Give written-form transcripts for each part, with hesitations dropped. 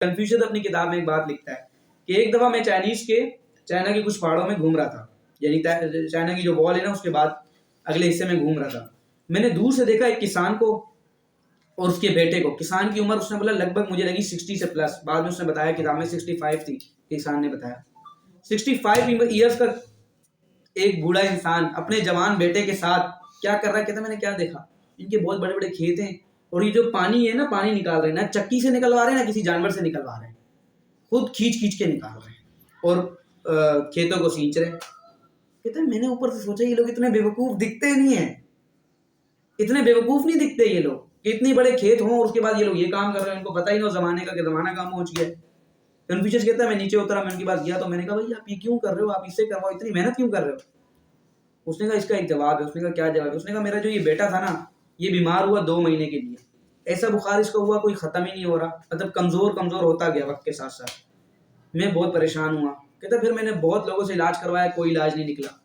Confucius अपनी किताब में एक बात लिखता है कि एक दफा मैं चाइना के कुछ पहाड़ों में घूम रहा था, यानी चाइना की जो वॉल है ना उसके बाद अगले हिस्से में घूम रहा था। मैंने दूर से देखा एक किसान को और उसके बेटे को। किसान की उम्र उसने बोला लगभग मुझे लगी 60 से प्लस, बाद में उसने बताया किताब में 65 थी, किसान ने बताया। 65 ईयर्स का एक बूढ़ा इंसान अपने जवान बेटे के साथ क्या कर रहा है, कहता मैंने क्या देखा, इनके बहुत बड़े बड़े खेत हैं और ये जो पानी है ना, पानी निकाल रहे हैं ना चक्की से निकलवा रहे हैं ना किसी जानवर से निकलवा रहे हैं, खुद खींच खींच के निकाल रहे हैं और खेतों को सींच रहे हैं। कहते मैंने ऊपर से सोचा ये लोग इतने बेवकूफ दिखते नहीं है, इतने बेवकूफ नहीं दिखते ये लोग कि इतने बड़े खेत हों और उसके बाद ये लोग ये काम कर रहे हैं, इनको पता ही ना जमाने का कि जमाना कहाँ पहुंच गया है। कन्फ्यूशियस कहता है मैं नीचे उतरा, मैं उनके पास गया तो मैंने कहा भाई आप ये क्यों कर रहे हो, आप इससे करवाओ, इतनी मेहनत क्यों कर रहे हो। उसने कहा इसका एक जवाब है। उसने कहा क्या जवाब है। उसने कहा मेरा जो ये बेटा था ना ये बीमार हुआ 2 महीने के लिए, ऐसा बुखार इसको हुआ कोई खत्म ही नहीं हो रहा, मतलब कमजोर कमजोर होता गया वक्त के साथ साथ। मैं बहुत परेशान हुआ। कहता फिर मैंने बहुत लोगों से इलाज करवाया, कोई इलाज नहीं निकला।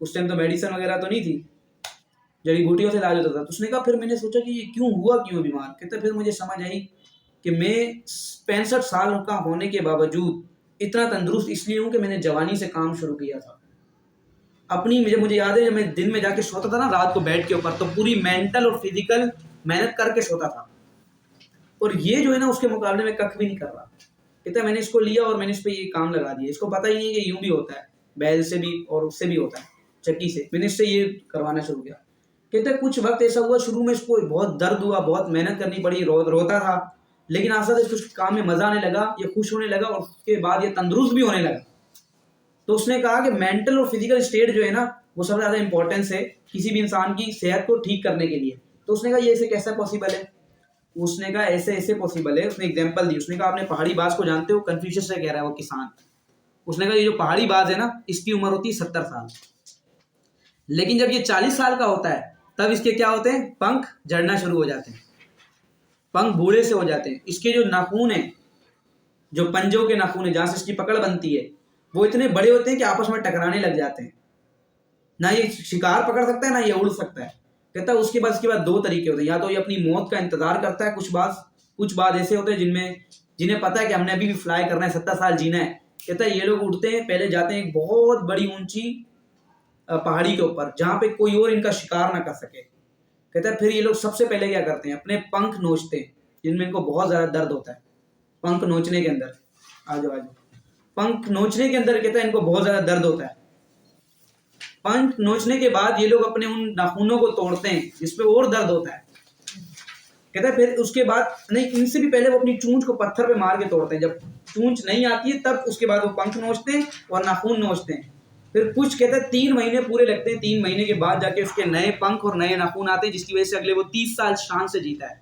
उस टाइम तो मेडिसिन वगैरह तो नहीं थी, जड़ी बूटियों से इलाज होता था। तो उसने कहा फिर मैंने सोचा कि ये क्यों हुआ, क्यों बीमार। कहता फिर मुझे समझ आई कि मैं 65 साल का होने के बावजूद इतना तंदुरुस्त इसलिए हूं कि मैंने जवानी से काम शुरू किया था। अपनी मुझे याद है जब मैं दिन में जाके सोता था ना रात को बेड के ऊपर, तो पूरी मेंटल और फिजिकल मेहनत करके सोता था, और ये जो है ना उसके मुकाबले में कख भी नहीं कर रहा। कहता मैंने इसको लिया और मैंने इस पर ये काम लगा दिया। इसको पता ही नहीं है कि यूं भी होता है, बैल से भी और उससे भी होता है, चक्की से। मैंने इससे ये करवाना शुरू किया। कहते कुछ वक्त ऐसा हुआ शुरू में इसको बहुत दर्द हुआ, बहुत मेहनत करनी पड़ी, रोता था, लेकिन आस्ते आस्ते इसको काम में मजा आने लगा, ये खुश होने लगा और उसके बाद ये तंदुरुस्त भी होने लगा। तो उसने कहा कि मेंटल और फिजिकल स्टेट जो है ना वो सबसे ज्यादा इंपॉर्टेंस है किसी भी इंसान की सेहत को ठीक करने के लिए। तो उसने कहा ये ऐसे कैसा पॉसिबल है। उसने कहा ऐसे ऐसे पॉसिबल है। उसने एग्जांपल दी। उसने कहा आपने पहाड़ी बाज को जानते हो, कन्फ्यूशियस से कह रहा है वो किसान। उसने कहा ये जो पहाड़ी बाज है ना इसकी उम्र होती है 70 साल, लेकिन जब ये 40 साल का होता है तब इसके क्या होते हैं, पंख झड़ना शुरू हो जाते हैं, पंख बूढ़े से हो जाते हैं। इसके जो नाखून है, जो पंजों के नाखून है जहां से इसकी पकड़ बनती है, वो इतने बड़े होते हैं कि आपस में टकराने लग जाते हैं। ना ये शिकार पकड़ सकता है ना ये उड़ सकता है। कहता है उसके बाद 2 तरीके होते हैं, या तो ये अपनी मौत का इंतजार करता है, कुछ बाद ऐसे होते हैं जिन्हें पता है कि हमने अभी भी फ्लाई करना है, 70 साल जीना है। कहता है ये लोग उड़ते हैं, पहले जाते हैं एक बहुत बड़ी ऊंची पहाड़ी के ऊपर जहां पे कोई और इनका शिकार ना कर सके। कहता है फिर ये लोग सबसे पहले क्या करते हैं, अपने पंख नोचते हैं, जिनमें इनको बहुत ज्यादा दर्द होता है। पंख नोचने के अंदर पंख नोचने के अंदर कहता है इनको बहुत ज्यादा दर्द होता है। पंख नोचने के बाद ये लोग अपने उन नाखूनों को तोड़ते हैं जिसपे और दर्द होता है। कहता है फिर उसके बाद नहीं, इनसे भी पहले वो अपनी चूंच को पत्थर पे मार के तोड़ते हैं। जब चूंच नहीं आती है तब उसके बाद वो पंख नोचते हैं और नाखून नोचते हैं। फिर कुछ कहता है 3 महीने पूरे लगते हैं, 3 महीने के बाद जाके उसके नए पंख और नए नाखून आते हैं, जिसकी वजह से अगले वो 30 साल शान से जीता है।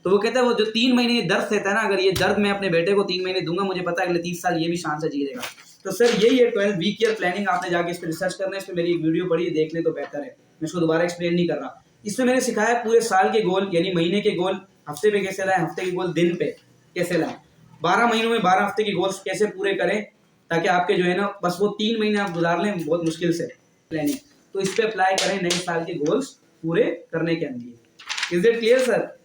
तो वो कहता है वो जो 3 महीने दर्द रहता है ना, अगर ये दर्द मैं अपने बेटे को 3 महीने दूंगा, मुझे पता है अगले 30 साल ये भी शान से जी लेगा। तो सर यही है 12 वीक ईयर प्लानिंग। आपने जाके इस पर रिसर्च करना है, इस पर मेरी एक वीडियो पढ़ी, देख ले तो बेहतर है, मैं इसको दोबारा एक्सप्लेन नहीं कर रहा। इसमें मैंने सिखाया पूरे साल के गोल, यानी महीने के गोल हफ्ते पे कैसे लाएं, हफ्ते के गोल दिन पे कैसे लाएं, 12 महीनों में 12 हफ्ते के गोल्स कैसे पूरे करें, ताकि आपके जो है ना बस वो 3 महीने आप गुजार लें बहुत मुश्किल से प्लानिंग। तो इस पे अप्लाई करें नए साल के गोल्स पूरे करने के लिए। Is it clear sir?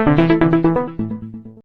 Thank you.